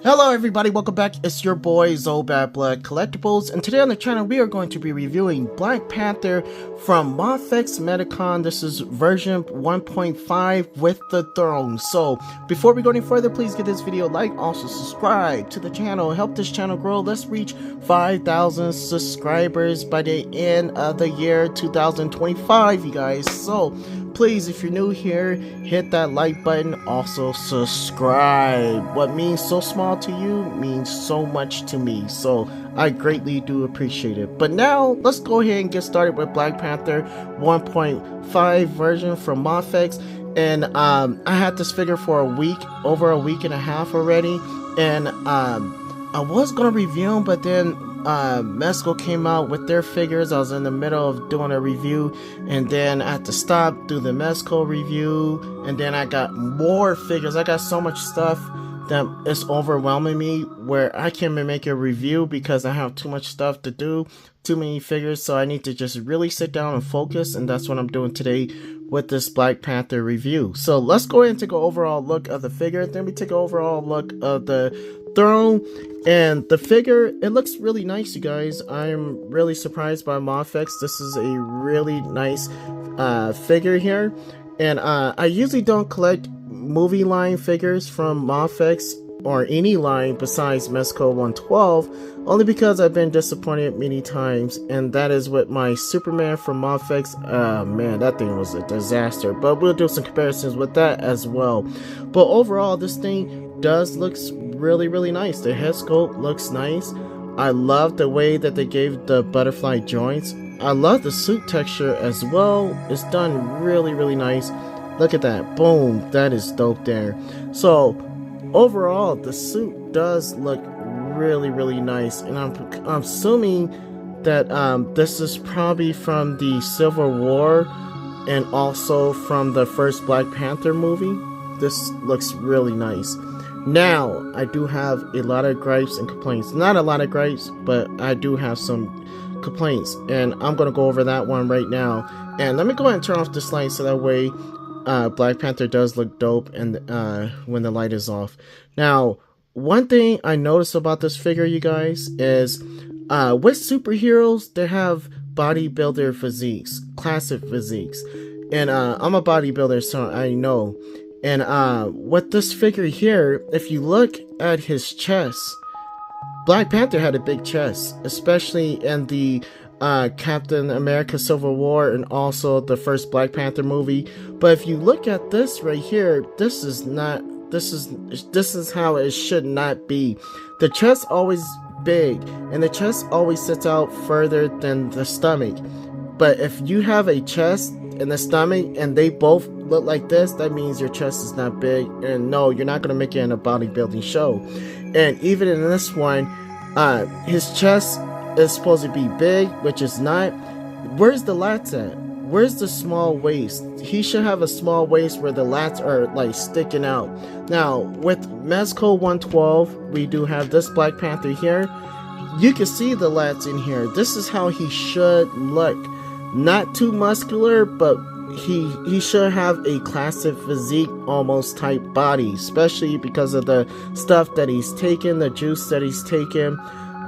Hello everybody, welcome back. It's your boy Bad Blood Collectibles, and today on the channel we are going to be reviewing Black Panther from Mafex Metacon. This is version 1.5 with the throne. So before we go any further, please give this video a like, also subscribe to the channel, help this channel grow. Let's reach 5,000 subscribers by the end of the year 2025, you guys. So please, if you're new here, hit that like button, also subscribe. What means so small to you means so much to me, so I greatly do appreciate it. But now, let's go ahead and get started with Black Panther 1.5 version from Mafex. And I had this figure for over a week and a half already, and I was gonna review them, but then Mezco came out with their figures. I was in the middle of doing a review, and then I had to stop, do the Mezco review, and then I got more figures. I got so much stuff that it's overwhelming me where I can't even make a review because I have too much stuff to do, too many figures. So I need to just really sit down and focus, and that's what I'm doing today with this Black Panther review. So let's go ahead and take an overall look of the figure, then we take an overall look of the throne. And the figure, it looks really nice, you guys. I'm really surprised by Mafex. This is a really nice figure here. And I usually don't collect movie line figures from Mafex or any line besides Mezco 112, only because I've been disappointed many times, and that is with my Superman from Mafex. Man, that thing was a disaster, but we'll do some comparisons with that as well. But overall, this thing does looks really nice. The head sculpt looks nice. I love the way that they gave the butterfly joints. I love the suit texture as well. It's done really nice. Look at that. Boom. That is dope there. So overall, the suit does look really nice, and I'm assuming that this is probably from the Civil War and also from the first Black Panther movie. This looks really nice. Now, I do have a lot of gripes and complaints. Not a lot of gripes, but I do have some complaints, and I'm going to go over that one right now. And let me go ahead and turn off this light so that way Black Panther does look dope and when the light is off. Now, one thing I noticed about this figure, you guys, is with superheroes, they have bodybuilder physiques, classic physiques. And I'm a bodybuilder, so I know. And with this figure here, if you look at his chest, Black Panther had a big chest, especially in the Captain America Civil War and also the first Black Panther movie. But if you look at this right here, this is how it should not be. The chest always big, and the chest always sits out further than the stomach. But if you have a chest and the stomach and they both look like this, that means your chest is not big, and no, you're not going to make it in a bodybuilding show. And even in this one, his chest is supposed to be big, which is not. Where's the lats at? Where's the small waist? He should have a small waist where the lats are like sticking out. Now with Mezco 112, we do have this Black Panther here. You can see the lats in here. This is how he should look. Not too muscular, but he should have a classic physique almost type body, especially because of the stuff that he's taken, the juice that he's taken,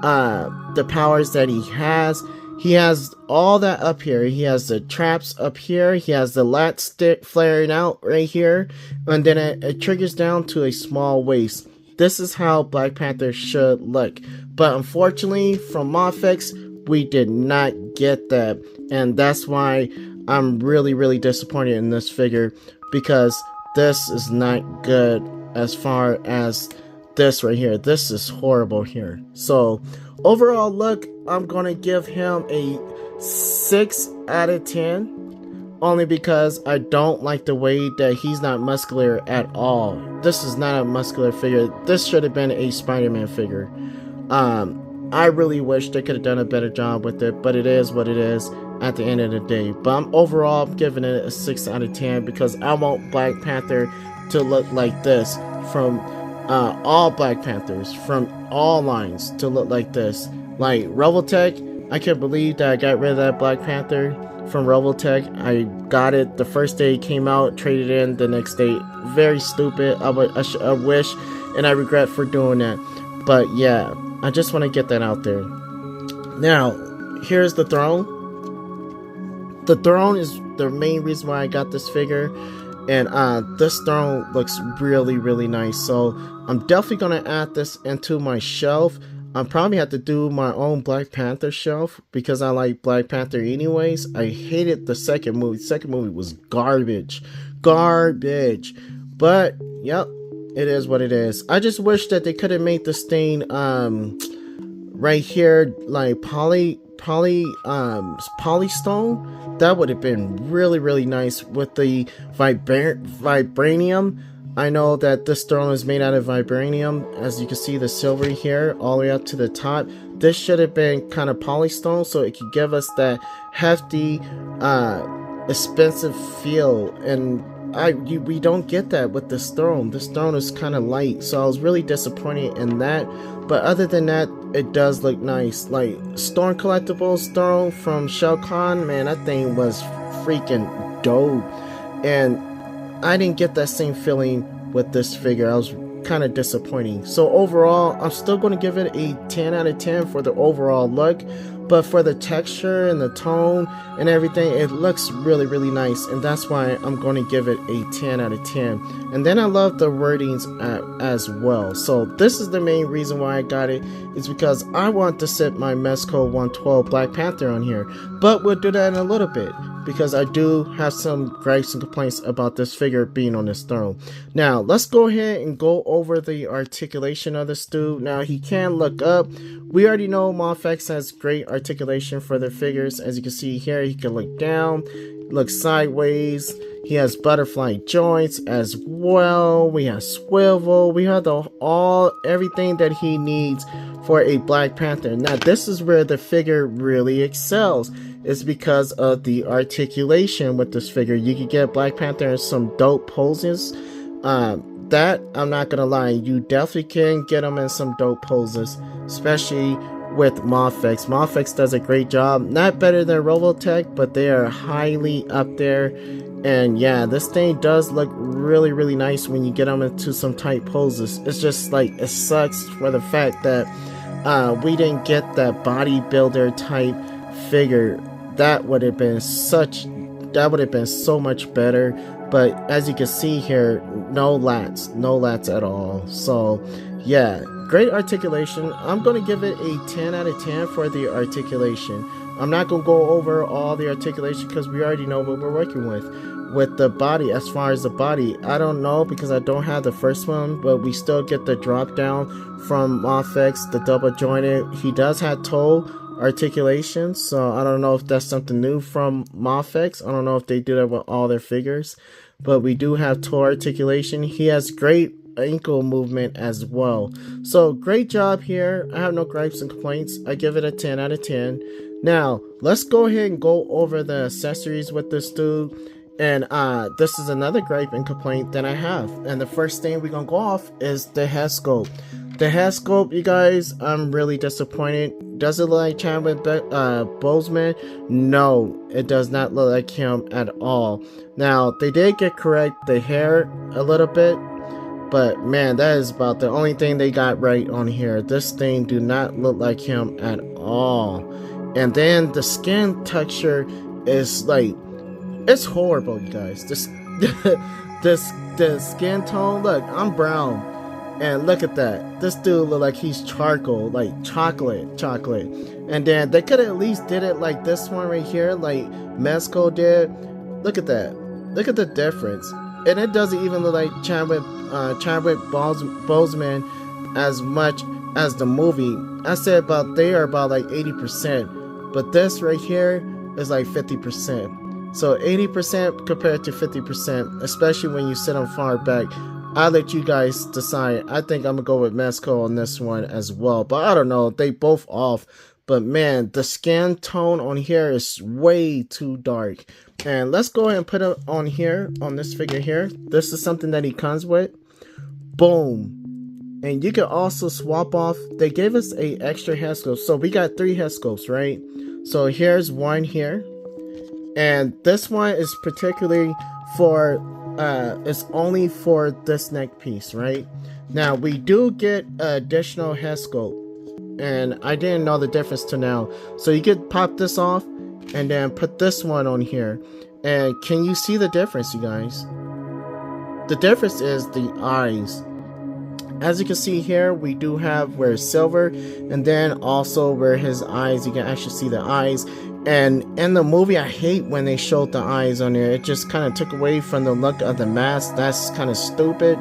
the powers that he has. He has all that up here. He has the traps up here. He has the lat stick flaring out right here, and then it triggers down to a small waist. This is how Black Panther should look, but unfortunately from Mafex, we did not get that, and that's why I'm really disappointed in this figure, because this is not good as far as this right here. This is horrible here. So overall look, I'm gonna give him a 6 out of 10, only because I don't like the way that he's not muscular at all. This is not a muscular figure. This should have been a Spider-Man figure. I really wish they could have done a better job with it, but it is what it is at the end of the day. But overall, I'm giving it a 6 out of 10 because I want Black Panther to look like this from all Black Panthers, from all lines to look like this. Like Robotech, I can't believe that I got rid of that Black Panther from Robotech. I got it the first day it came out, traded in the next day. Very stupid. I wish and I regret for doing that. But yeah, I just want to get that out there. Now, here's the throne. The throne is the main reason why I got this figure, and this throne looks really nice. So I'm definitely gonna add this into my shelf. I probably have to do my own Black Panther shelf because I like Black Panther anyways. I hated the second movie. The second movie was garbage. But yep, it is what it is. I just wish that they could have made the stain right here like polystone. That would have been really nice with the vibranium. I know that this throne is made out of vibranium, as you can see the silver here all the way up to the top. This should have been kind of polystone, so it could give us that hefty expensive feel, and we don't get that with this throne. This throne is kind of light, so I was really disappointed in that. But other than that, it does look nice. Like Storm Collectibles throne from Shao Kahn, man, that thing was freaking dope. And I didn't get that same feeling with this figure. I was kind of disappointing. So overall, I'm still going to give it a 10 out of 10 for the overall look. But for the texture and the tone and everything, it looks really nice, and that's why I'm going to give it a 10 out of 10. And then I love the wordings as well. So this is the main reason why I got it, is because I want to set my Mezco 112 Black Panther on here. But we'll do that in a little bit, because I do have some gripes and complaints about this figure being on this throne. Now, let's go ahead and go over the articulation of this dude. Now, he can look up. We already know Mafex has great articulation for their figures. As you can see here, he can look down, look sideways. He has butterfly joints as well. We have swivel. We have everything that he needs for a Black Panther. Now, this is where the figure really excels. It's because of the articulation with this figure. You can get Black Panther in some dope poses. That, I'm not gonna lie, you definitely can get them in some dope poses, especially with Mafex. Mafex does a great job. Not better than Robotech, but they are highly up there. And yeah, this thing does look really nice when you get them into some tight poses. It's just like, it sucks for the fact that we didn't get that bodybuilder type figure. That would have been so much better. But as you can see here, no lats at all. So yeah, great articulation. I'm going to give it a 10 out of 10 for the articulation. I'm not going to go over all the articulation because we already know what we're working with. With the body, as far as the body, I don't know because I don't have the first one, but we still get the drop down from Mafex, the double jointed. He does have toe articulation, so I don't know if that's something new from Mafex. I don't know if they do that with all their figures, but we do have toe articulation. He has great ankle movement as well. So great job here. I have no gripes and complaints. I give it a 10 out of 10. Now let's go ahead and go over the accessories with this dude. And this is another gripe and complaint that I have. And the first thing we're gonna go off is the head sculpt. The head sculpt, you guys, I'm really disappointed. Does it look like Chadwick Boseman? No, it does not look like him at all. Now, they did get correct the hair a little bit, but man, that is about the only thing they got right on here. This thing do not look like him at all. And then the skin texture is like, it's horrible, you guys. The skin tone, look, I'm brown. And look at that. This dude look like he's charcoal, like chocolate. And then they could have at least did it like this one right here, like Mezco did. Look at that. Look at the difference. And it doesn't even look like Chadwick Boseman as much as the movie. I said they are about like 80%. But this right here is like 50%. So 80% compared to 50%, especially when you sit on far back. I'll let you guys decide. I think I'm going to go with Mezco on this one as well. But I don't know. They both off. But man, the skin tone on here is way too dark. And let's go ahead and put it on here, on this figure here. This is something that he comes with. Boom. And you can also swap off. They gave us a extra head sculpt. So we got 3 head sculpts, right? So here's one here. And this one is particularly for, it's only for this neck piece, right? Now we do get additional head sculpt, and I didn't know the difference till now. So you could pop this off and then put this one on here, and can you see the difference, you guys? The difference is the eyes. As you can see here, we do have where it's silver, and then also where his eyes, you can actually see the eyes. And in the movie, I hate when they showed the eyes on there. It just kind of took away from the look of the mask. That's kind of stupid.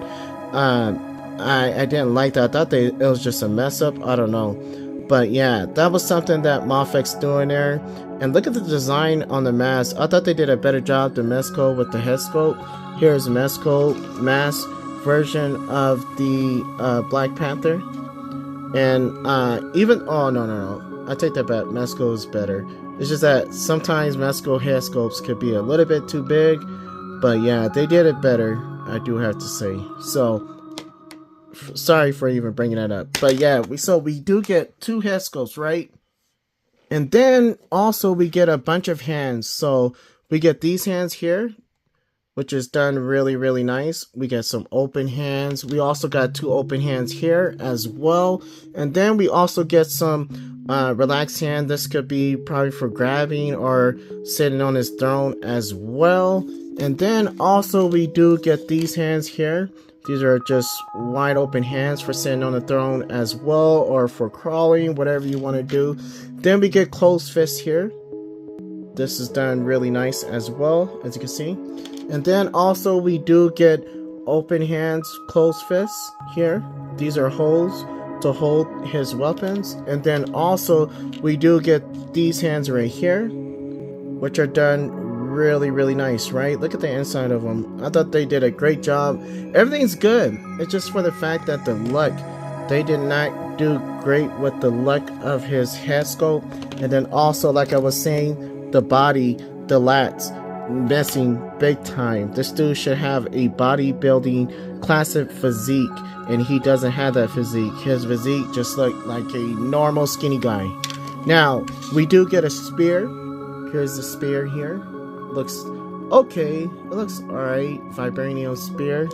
I didn't like that. I thought it was just a mess up. I don't know. But yeah, that was something that Mafex doing there. And look at the design on the mask. I thought they did a better job than Mezco with the head sculpt. Here's Mezco mask version of the Black Panther. And even, oh no, I take that back. Mezco is better. It's just that sometimes Mezco head sculpts could be a little bit too big. But yeah, they did it better, I do have to say. So sorry for even bringing that up. But yeah, we do get 2 head sculpts, right? And then also we get a bunch of hands. So we get these hands here, which is done really, really nice. We get some open hands. We also got 2 open hands here as well. And then we also get some relaxed hand. This could be probably for grabbing or sitting on his throne as well. And then also we do get these hands here. These are just wide open hands for sitting on the throne as well, or for crawling, whatever you want to do. Then we get closed fists here. This is done really nice as well, as you can see. And then also we do get open hands, closed fists here. These are holes to hold his weapons. And then also we do get these hands right here, which are done really, really nice, right? Look at the inside of them. I thought they did a great job. Everything's good. It's just for the fact that the look, they did not do great with the look of his head sculpt. And then also, like I was saying, the body, the lats, missing big time. This dude should have a bodybuilding classic physique, and he doesn't have that physique. His physique just looked like a normal skinny guy. Now, we do get a spear. Here's the spear here. Looks okay. It looks alright. Vibranium spear.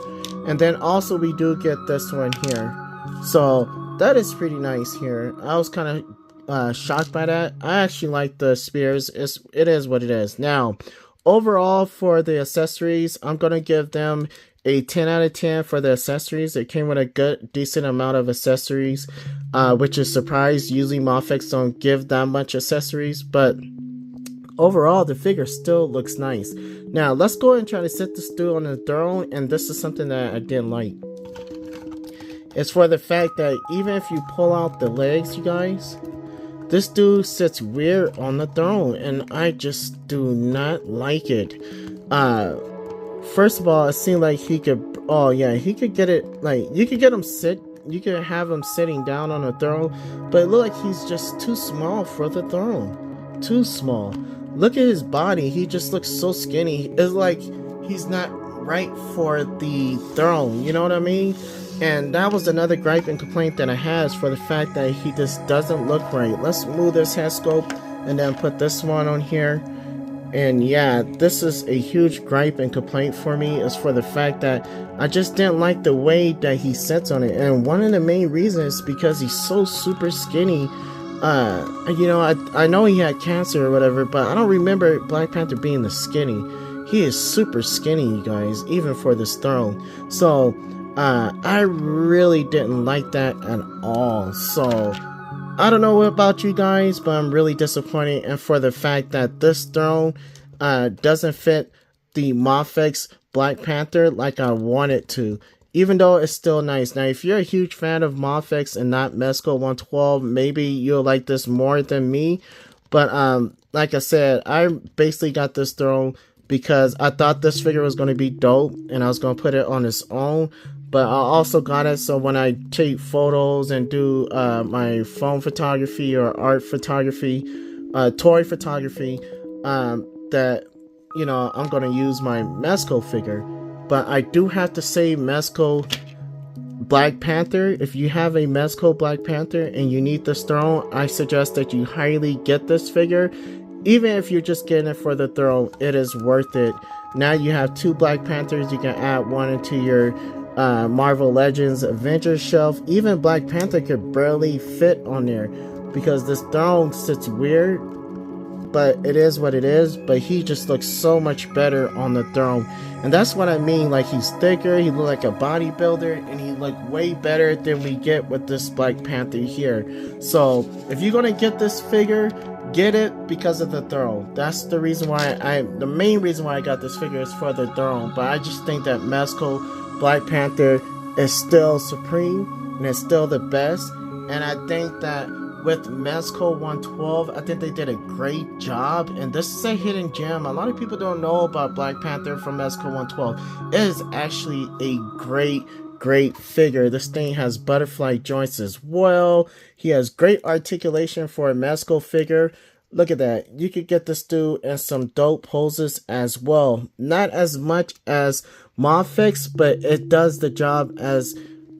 And then also we do get this one here. So that is pretty nice here. I was kind of shocked by that. I actually like the spears. It is what it is. Now, overall for the accessories, I'm going to give them a 10 out of 10 for the accessories. It came with a good, decent amount of accessories, which is surprised. Usually Mafex don't give that much accessories, but overall, the figure still looks nice. Now, let's go ahead and try to sit this dude on the throne, and this is something that I didn't like. It's for the fact that even if you pull out the legs, you guys, this dude sits weird on the throne, and I just do not like it. First of all, it seemed like he could, oh yeah, he could get it, like, you could get him you could have him sitting down on the throne, but it looked like he's just too small for the throne. Too small. Look at his body. He just looks so skinny. It's like he's not right for the throne. You know what I mean? And that was another gripe and complaint that I had, for the fact that he just doesn't look right. Let's move this head sculpt and then put this one on here. And yeah, this is a huge gripe and complaint for me, is for the fact that I just didn't like the way that he sits on it. And one of the main reasons is because he's so super skinny. You know, I know he had cancer or whatever, but I don't remember Black Panther being this skinny. He is super skinny, you guys, even for this throne. So, I really didn't like that at all. So, I don't know about you guys, but I'm really disappointed. And for the fact that this throne, doesn't fit the Mafex Black Panther like I want it to. Even though it's still nice. Now, if you're a huge fan of Mafex and not Mezco 112, maybe you'll like this more than me. But, like I said, I basically got this throne because I thought this figure was going to be dope, and I was going to put it on its own. But I also got it so when I take photos and do my phone photography or art photography, toy photography, that, you know, I'm going to use my Mezco figure. But I do have to say, Mezco Black Panther, if you have a Mezco Black Panther and you need this throne, I suggest that you highly get this figure. Even if you're just getting it for the throne, it is worth it. Now you have 2 Black Panthers. You can add one into your Marvel Legends Avengers shelf. Even Black Panther could barely fit on there because this throne sits weird, but it is what it is. But he just looks so much better on the throne, and that's what I mean. Like, he's thicker, he looked like a bodybuilder, and he looked way better than we get with this Black Panther here. So if you're gonna get this figure, get it because of the throne. That's the reason why the main reason why I got this figure is for the throne. But I just think that Mezco Black Panther is still supreme and it's still the best. And I think that with Mezco 112, I think they did a great job. And this is a hidden gem. A lot of people don't know about Black Panther from Mezco 112. It is actually a great figure. This thing has butterfly joints as well. He has great articulation for a Mezco figure. Look at that. You could get this dude in some dope poses as well. Not as much as Mafex, but it does the job as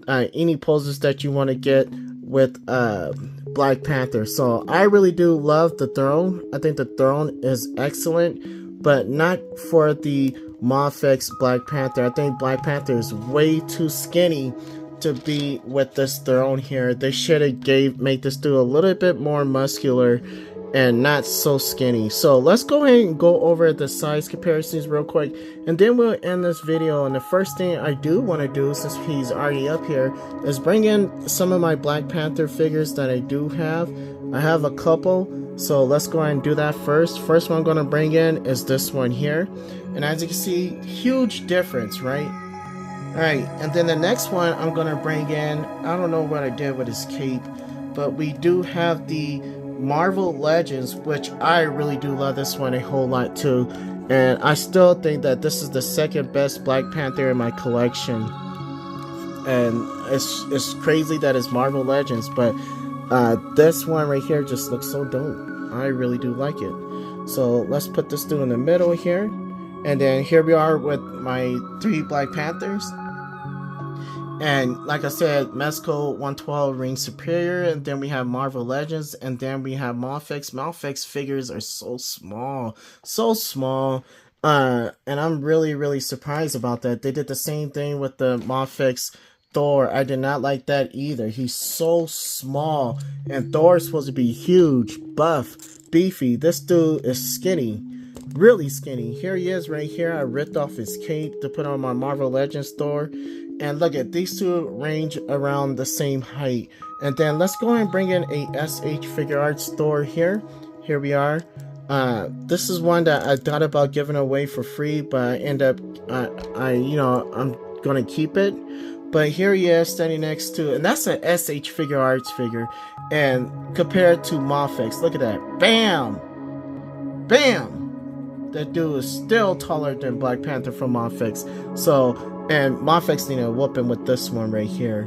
any poses that you want to get with Black Panther. So I really do love the throne. I think the throne is excellent, but not for the Mafex Black Panther. I think Black Panther is way too skinny to be with this throne here. They should have made this dude a little bit more muscular and not so skinny. So let's go ahead and go over the size comparisons real quick, and then we'll end this video. And the first thing I do want to do, since he's already up here, is bring in some of my Black Panther figures that I do have. I have a couple, so let's go ahead and do that first. First one I'm going to bring in is this one here, and as you can see, huge difference, right? Alright, and then the next one I'm going to bring in, I don't know what I did with his cape, but we do have the Marvel Legends, which I really do love this one a whole lot too, and I still think that this is the second best Black Panther in my collection. And it's crazy that it's Marvel Legends, but this one right here just looks so dope. I really do like it. So let's put this dude in the middle here, and then here we are with my 3 Black Panthers. And like I said, Mezco 112 reigns superior, and then we have Marvel Legends, and then we have Mafex. Mafex figures are so small, and I'm really surprised about that. They did the same thing with the Mafex Thor. I did not like that either. He's so small, and Thor is supposed to be huge, buff, beefy. This dude is skinny, really skinny. Here he is right here. I ripped off his cape to put on my Marvel Legends Thor. And look at these two range around the same height. And then let's go ahead and bring in a SH Figure Arts store here. Here we are. This is one that I thought about giving away for free, but I end up, I'm gonna keep it. But here he is standing next to, and that's a SH Figure Arts figure. And compared to Mafex, look at that. Bam! Bam! That dude is still taller than Black Panther from Mafex. So, and Mafex need a whooping with this one right here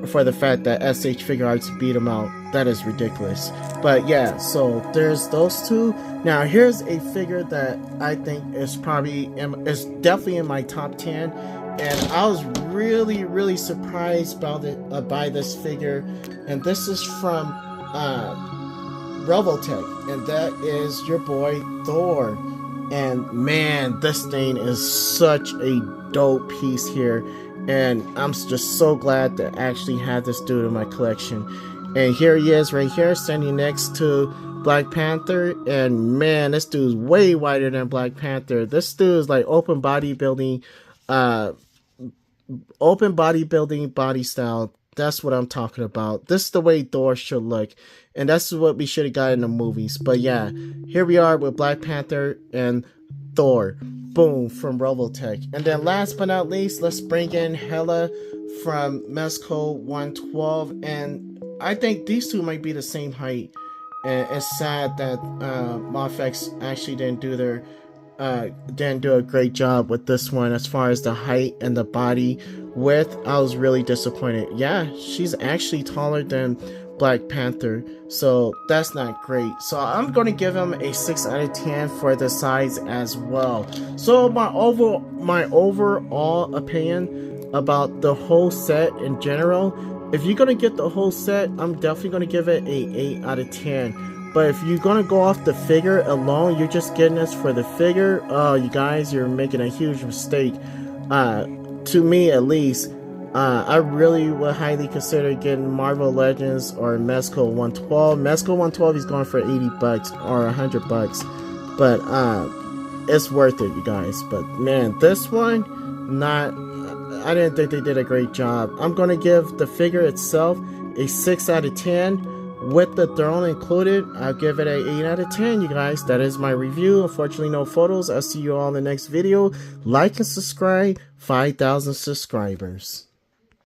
for the fact that SH Figure Arts beat him out. That is ridiculous. But yeah, so there's those two. Now here's a figure that I think is definitely in my top 10, and I was really surprised by this figure. And this is from Robotech, and that is your boy Thor. And man, this thing is such a dope piece here, and I'm just so glad to actually have this dude in my collection. And here he is right here standing next to Black Panther, and man, this dude's way wider than Black Panther. This dude is like open bodybuilding body style. That's what I'm talking about. This is the way Thor should look, and that's what we should have got in the movies. But yeah, here we are with Black Panther and Thor. Boom, from Robotech. And then last but not least, let's bring in Hela from Mezco 112. And I think these two might be the same height. And it's sad that Mafex actually didn't do a great job with this one as far as the height and the body width. I was really disappointed. Yeah, she's actually taller than Black Panther, so that's not great. So I'm going to give him a 6 out of 10 for the size as well. So my overall opinion about the whole set in general, if you're going to get the whole set, I'm definitely going to give it a 8 out of 10. But if you're going to go off the figure alone, you're just getting this for the figure, you guys, you're making a huge mistake. To me at least. I really would highly consider getting Marvel Legends or Mezco 112. Mezco 112 is going for 80 bucks or 100 bucks, but it's worth it, you guys. But man, this one, not. I didn't think they did a great job. I'm gonna give the figure itself a 6 out of 10. With the throne included, I'll give it an 8 out of 10, you guys. That is my review. Unfortunately, no photos. I'll see you all in the next video. Like and subscribe. 5,000 subscribers.